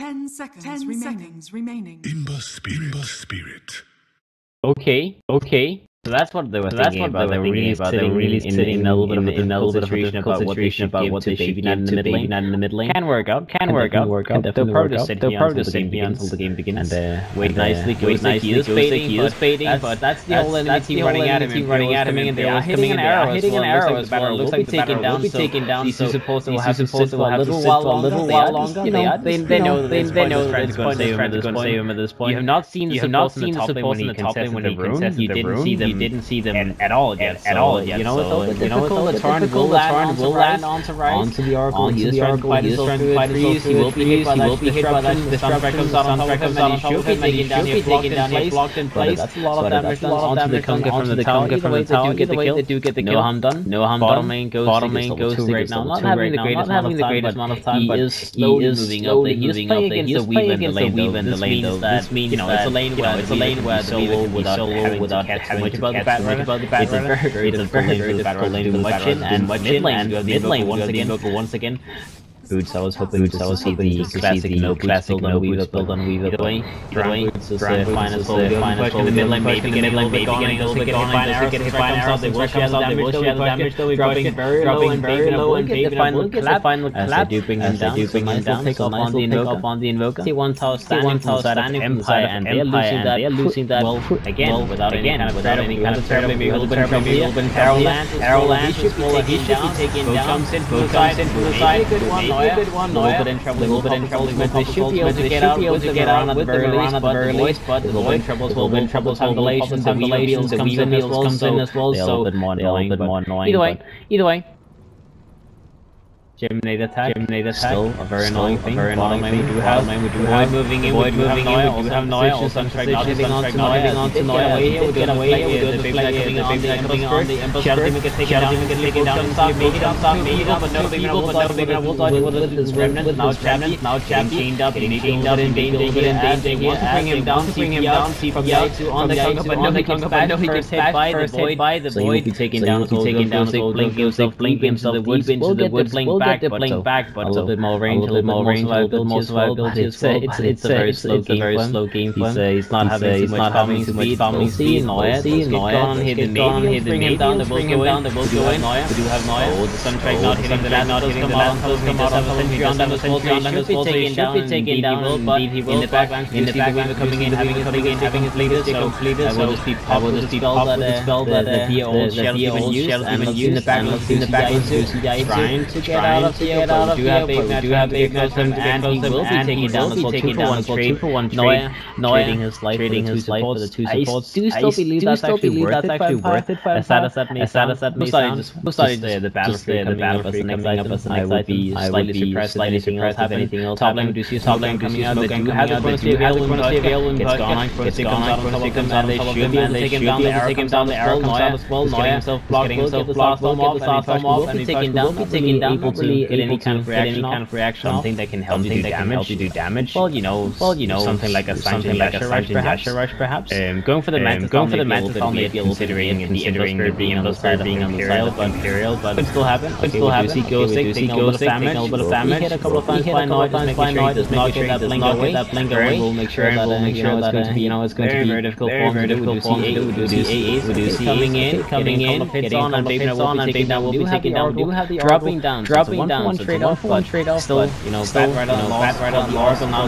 10 seconds remaining. Imba spirit. Okay. So that's what they were thinking about. They were really sitting in a little bit of a difficult situation about what they should give to not in the mid lane. Can work out. They'll probably just sit here until the game begins. And wait nicely. He is baiting, but that's the whole enemy team running at him, and they are hitting an arrow as well. Looks like taking down. These two supports will have to sit for a little while longer. You know, they know that it's going to save him at this point. You have not seen the supports in the top lane when he contested the rune. You didn't see them at all yet. You know, it's difficult. The Torrent will land onto the Oracle. He is trying to fight his trees. He will be hit by that disruption. Comes out on top of him, and he should be taken down here, blocked in place. That's a lot of damage onto the Conker from the tower. They do get the kill. No harm done. Bottom lane goes to right now. Not having the greatest amount of time, but he is slowly moving up. He is playing against the Weave in the lane, though. This means that it's a lane where the Weave can be solo without having about the bat it's a very difficult lane to much in, and mid lane once again. Boots, I was hoping to see the classic no Weave build on Weave. Either way, Boots is fine as in the mid lane, maybe get a little bit on, get hit by an arrow, they will share the damage, though, dropping very low and get the final clap, duping him down, take off on the Invoker. See one tower standing from the side of Empire, and they're losing that, well, again, without any kind of threat, maybe a little bit arrow land, he should be taken down, Bo comes in from the side, good one, a little bit in trouble, they should be able to get out at the very least, but a little bit in trouble, tabulations, the Weave comes in as well, so a little bit more annoying, either way. Geminate attack, still a very annoying thing. We do have Void moving in, we do have Noya, also hitting onto Noya, we get away here, the big guy coming on the Emperor Spirit, get taken down, maybe not, but no big will dodge with his remnant, now Chappy, chained up, in danger, as they want to bring him down, CPI to on the Conker, but no, he gets hit by the Void, so he'll be taken down, blink himself deep into the woods, blink back, but a little bit more range, a little more survivability as well. It's a very slow game plan. He's not having too much farming to see. Noya, get gone, hit the mate, bring him down, they will go in. We do have Noya. Oh, the Sunstrike not hitting the last, come out on sentry on them as well. He should be taken down, but in the backline, we were coming in, having his leaders, so I will just be spell that the old shell even used, and let's see in the backline, trying to get out of here, but we do have big Muslim, and he will be taken down as well, 2 for 1 trade, trading his life for the two supports. I do still believe that's actually worth it, as sad as that may sound. Most likely the battle coming up as the next item, I would be slightly suppressed, have anything else. Top lane, we do see top lane coming out, they do have the Chronosphere available, it's gone, Chronosphere comes out on top of them, and they should be able to take him down, the arrow comes out as well, Noya getting himself blocked, get the start form off, and he will be taken down, able to get any kind of reaction, something that can help you do damage. Well, you know, something like a Dasher Rush, perhaps. Going for the Mantle maybe considering being on the side of Imperial, but could still happen. We do see taking a little bit of damage. He hit a couple of times by Noya, just making sure that blink away. We'll make sure that it's going to be very difficult for him. We do see AAs coming in, getting hits on, and Baby will be taken down. We do have the dropping down. One trade off, still, bat right on the Oracle, now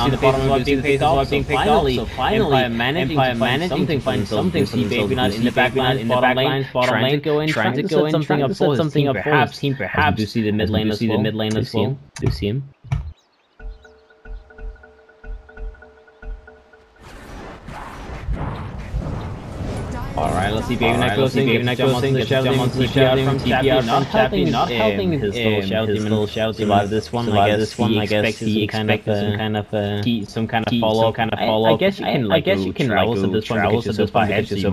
the bottom being picked off, so finally, Empire managing to find something, see Baby not in the back line, bottom lane, trying to go in, set something up for his team, perhaps. Do see the mid lane as well, do see him. Alright, let's see Baby Knight goes in, jump onto the Shadow Demon, TPR from TPR, not helping his little Shadow survive this one. I guess he expects some kind of follow-up. I guess you can Travels at this point because you're so far ahead, so you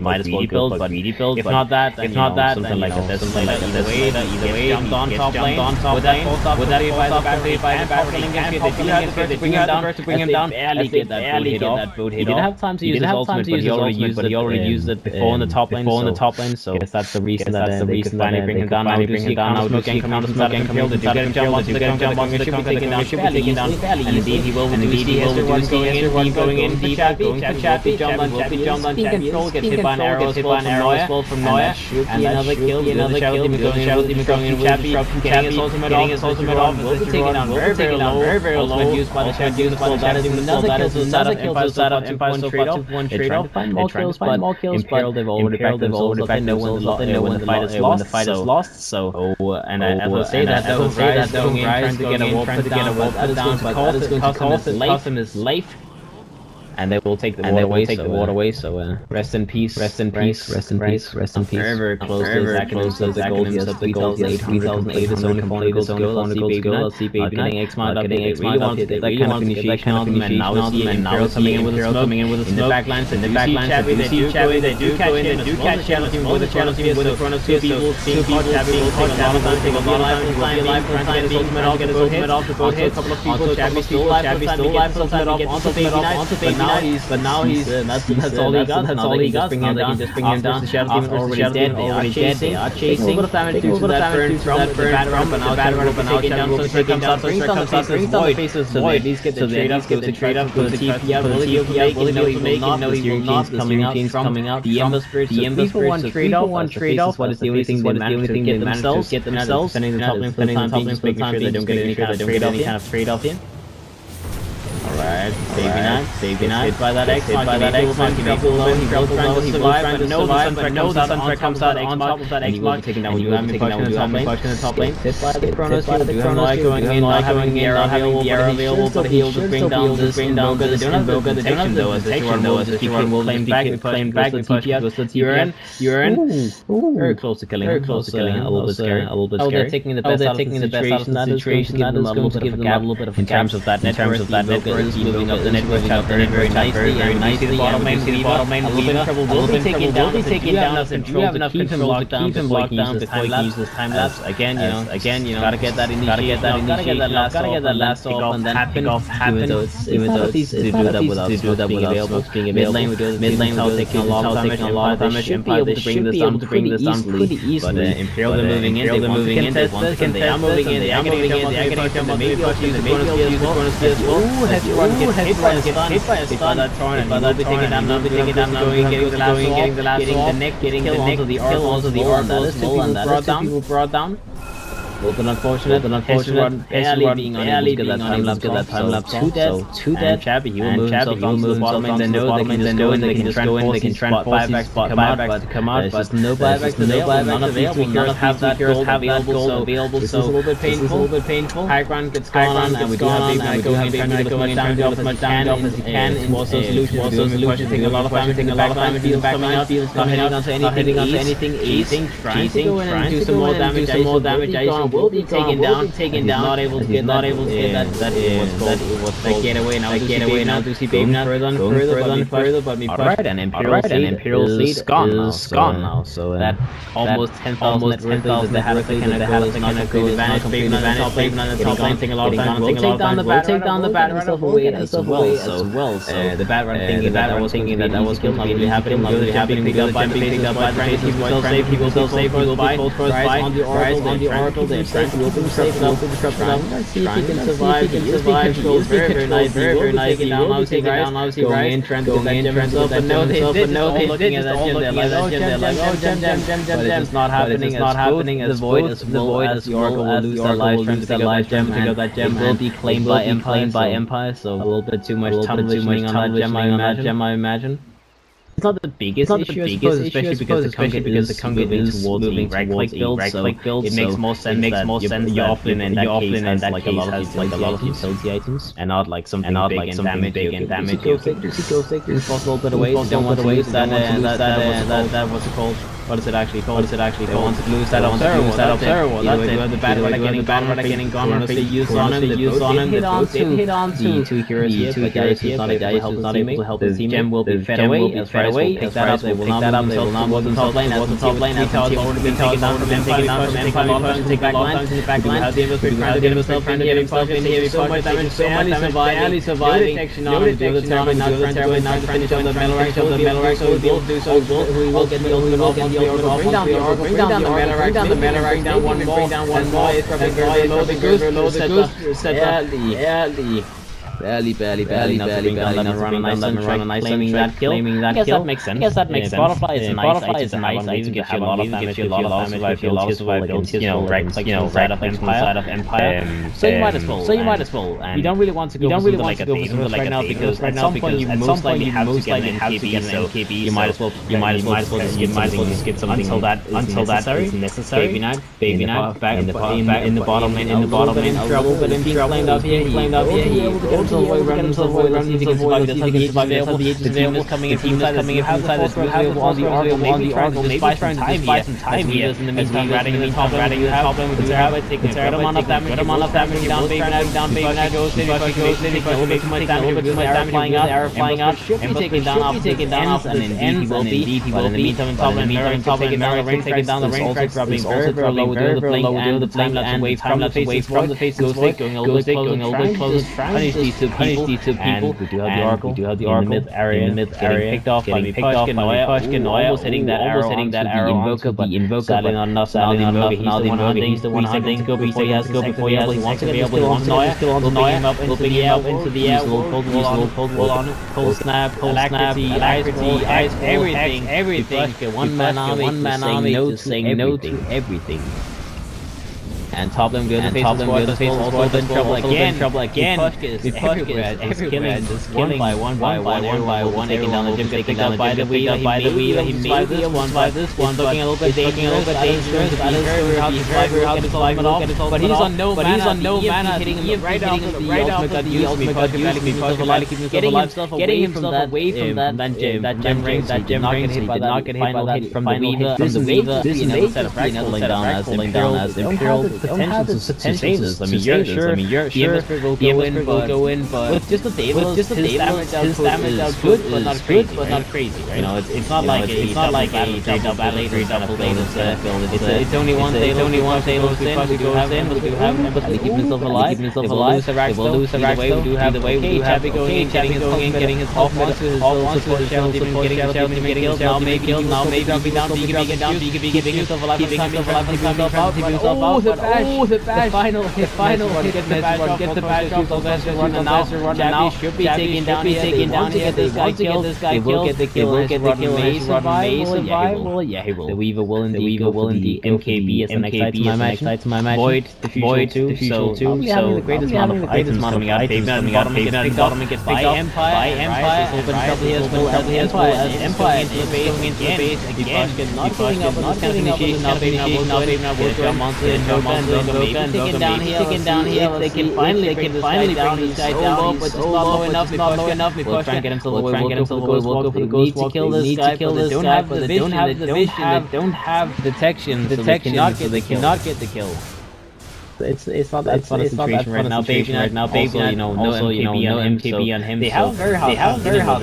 might as well build, but if not that, something like either way, jumped on top lane, with that battling against they do have the first to bring him down, barely get that boat hit off. He didn't have time to use his ultimate, but he already used used it before in the top lane. So I guess that's the reason that they could finally bring him down. Now do see counter smoke coming out of Imperial. They do get him jump onto the jump onto the should be taken down fairly easily. And indeed he will going in deep, going for Chappy, jump on Chappy, control, gets hit by an arrow as well from Noya. And another kill, going in with Chappy, getting his ultimate off, will be taken down very low, used by the Chappy, that is another kill to set up Empire so far to one trade-off. They're trying to find more kills, but Imperial, they've already backed themselves up. They know when the fight is lost, so, and I will say that though, trying to get a wall put down, but that is going to cost him his life. And they will take the water away. So rest in peace. Very close to the gold. Yes, the gold. 3,800 is only 400 gold. I'll see baby getting X-Mod up. They really wanted that kind of initiation on them, and now Imperial coming in with a smoke. In the backlines, they do catch challenge team with a challenge team with in front of two people. Seeing caught Chappy will take a lot of time. Trying to get his ultimate off. The boat hits. A couple of people. Chappy still alive. Onto baby knight. But now he's that's all he got. Now they can just bring him down. The Shadow Demon already dead. They are chasing. A little bit of damage due to that burn from the bad run, but now Shadow taking down. So Trick comes out. Brings down the faces. So they at least get the trade up. Go to TP out. Will he make it? No, he will not. The team's coming out. The Ember Spirits. One trade off. What is the only thing they manage to get themselves? Defending the top lane for the time being, making sure they don't get any kind of trade off in. Alright, Baby Knight, hit by that X, he will trying to survive, but no, the Sunfire comes out on top of that X mark, taking down you have me pushing the top lane, hit by the Chronos, you have going in, not having the arrow available, but he'll just bring down this, they don't have the detection though, as the T1 will claim back, we push, goes to Urine, very close to killing, a little bit scary. Oh, they're taking the best out of the situation, that is going to give them a little bit of in terms of that network. Moving up the network, very nicely. The bottom lane, a little bit of trouble. Will be taken down. You have enough control to keep him locked down before he can use this time lapse. Again, you know, gotta get that initiation, gotta get that last off, and then happen. Even though it's easy to do that without being available. Mid lane, we do taking a lot of damage. Empire, they should be able to bring this down pretty easily. But Imperial, they're moving in. They want to contest this, and they are moving in. They are getting jump. Maybe pushing the corner as well. Gets hit by a stun, and will be taking down, getting the last off, getting the orb, that is two people brought down. A little bit unfortunate, barely being unable to get that time lapse off. Two dead. Chappy, he will move himself onto the bottom lane. They know they can just go in, they can try and buyback to come out, but no buybacks available. None of these heroes have that gold available, so this is a little bit painful. High ground gets gone on, and we do have Big Knight going in, trying to get as much damage off as he can. It's also solutions, taking a lot of damage, coming out, not hitting onto anything, acing, trying to go in and do some more damage. Will be taken down, not able to get that getaway. Now do see Baby Knight further, but me push. Alright, and Imperial's lead is gone now. So that almost 10,000 net worth that they have to kind of go advantage. Baby Knight top lane, taking a lot of time. Will take down the bat himself away as well. So the bat run thinking that that was not really happening. Picked up by the Frank. He will still save. He will be both first on the oracle. He will be disrupted up. Let's see if he can survive. Controls very nice. Taking down, obviously, going in, trying to get that gem himself, but no, they did. Looking at that gem, they're like, oh, gem. But it's not happening. As void as the oracle will lose their life, trying to pick up that gem. It will be claimed by Empire, so a little bit too much tumbling on that gem, I imagine. It's not the biggest issue, especially because the Kunga is moving towards the right-click build, it makes more sense that you're often in that case has like a lot of utility items, and not like something big and damage. It's possible, but away, don't want to use that what's it called? What is it actually called? They want to lose that observer. That's it. You have the bad one getting gone. They use on him. Hit onto the 2 heroes here, but Dice is not able to help his team. Gem will be fed away. As fed away, pick that up. They will not move themselves top lane. As the top lane, has already been taken down from Empire. Take back line. The Invisible trying to get himself in here. So much damage. Barely surviving. No detection on him. Now trying to finish on the metal rank. So he will do so. He will get the ultimate off. Bring down the Oracle. Bring down the metal rank. Down one more. It's probably very low. The goose. Barely run a nice claiming that kill. I guess that makes sense. Butterfly is a nice item, gives you a lot of damage, if you survive against ranks, side of Empire. So you might as well. And you don't really want to go for like a theme right now because at some point you most likely have to get an MKB, so you might as well just get something until that is necessary. Baby knife back in the bottom lane, trouble, but in flamed up here, run himself away, he can survive, that's how the agents available, coming in outside this on the Oracle, maybe trying to buy some time here, in the meantime, ratting in the top lane, you have taking a good amount of damage, down baby, goes, a bit too much damage, arrow flying up, should be taken down, and indeed he will be, but in the meantime, top lane, Mirror, taking down the range tracks, also very low, the plane, and away from the face, goes going a little bit closer, punish these two people, and we do have the Oracle, in the mid area, picked off by Pushkin, almost hitting that arrow, Invoker, but sadly not enough, now the Invoker, he's the one hunting to go before he has to go, he wants to be able to on Noya, we'll pick him up into the air, we'll cold wall on it, cold snap, alacrity, ice, everything, one man army, saying no to everything. And top lane good, the face also been trouble again. Pushkin is everywhere, just killing one by one, taking down the gym, taken down by the wheel, he made this one, looking a little bit dangerous, he's very hard to climb it off, but he's on no mana, hitting him right off the ultimate got used, getting himself away from that gem ring, did not get hit by that from the Weaver, this is another set of frags falling down as Imperial potential to save this. I mean, you're sure the Emissary will go in, but with just the Daedalus, his damage is good, but not crazy, right? You know, it's not like a double Daedalus build. It's only one Daedalus in. We do have Emissary keep himself alive. They will lose a Rax though. Either way, we do have Chappy getting his off onto his shell team, getting killed. Now maybe dropping down, keeping himself alive, keeping himself out. Oh, the final one, get the badge off, and now Chappy should be taken down here, want to get this guy killed, they will get the kill, may survive, yeah he will. The Weaver will indeed MKB as the next side to my match, Void, the Future 2, so the greatest amount of items coming out, bottom gets by Empire, there's open trouble here as Empire into the base again, not giving up, now baby will jump onto the taken down here, they can finally bring this guy down, but it's not low enough, we'll try and get himself away, we'll go for the ghost walk, kill this guy, but they don't have the vision, they don't have detection, so they cannot get the kill. It's not that fun a situation right now, baby. No MKB on him. They have very hard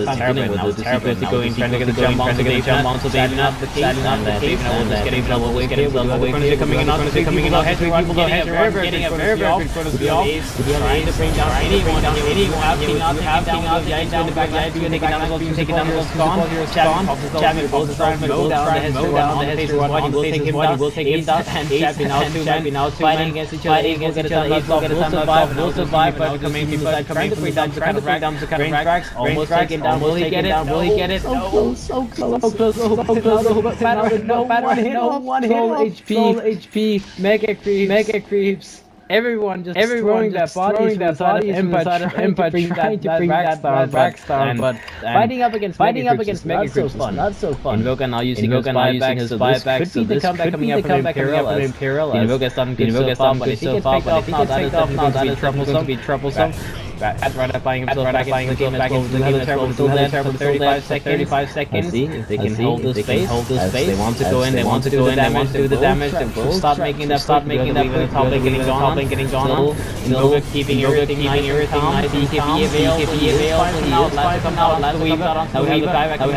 time dealing with this. It's supposed to go in, trying to get the jump onto baby. Sadly not the case. We'll just get himself away. Coming in, head getting a very good front of the off. Trying to bring down anyone. Having out the ice in the back, taking down the spawn. Chappy will try and mow down the head. He will take him down. And Chappy now fighting against each other. Will survive, but coming trying to bring down the kind of tracks, almost taken down, will he get it? So close, no one hit, HP, mega creeps. Everyone throwing their bodies inside Empire, trying to bring that Rax down, but fighting up against Mega Creeps is not so fun. Invoker now using his buyback, so this could be the comeback coming up from Imperial. Invoker starting to get so far, but if he gets picked off now, that is definitely going to be troublesome. Right up buying himself back into the game as well. Another terrible, still there for 35 seconds. See if they can hold the space. They want to go in, they want to do the damage, they start making that push, the top lane getting gone on. Nova keeping everything nice, DKB avails, last come out, last weave out. Now we have the buyback, going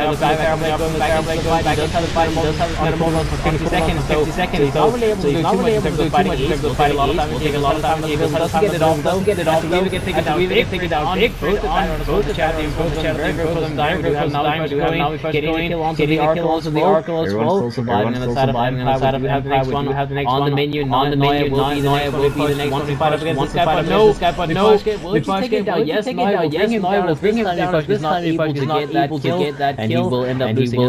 back, he does have the fight, for 50 seconds, so he's not really able to do too much in terms of fighting Ace. Will take a lot of time, doesn't get it off, Weaver get figured out, big both the champion, very close to dying, we have now getting a kill onto the Arcalos as well, still surviving on the side of we have the next one, on the menu, Noia will be the next one to fight up against this guy, but no, Vipash get down, yes, Noia will bring him down, this time Vipash is not able to get that kill, and he will end up losing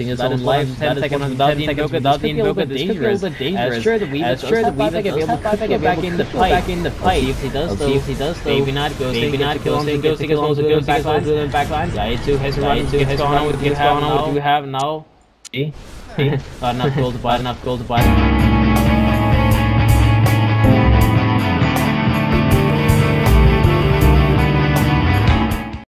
his own life, 10 seconds without the Invoker, dangerous, as sure the Weaver does have to get back in the fight, see if he does though, maybe not, goes to the back line, Yaitu has gone on with what you have now, see? Not enough gold to buy,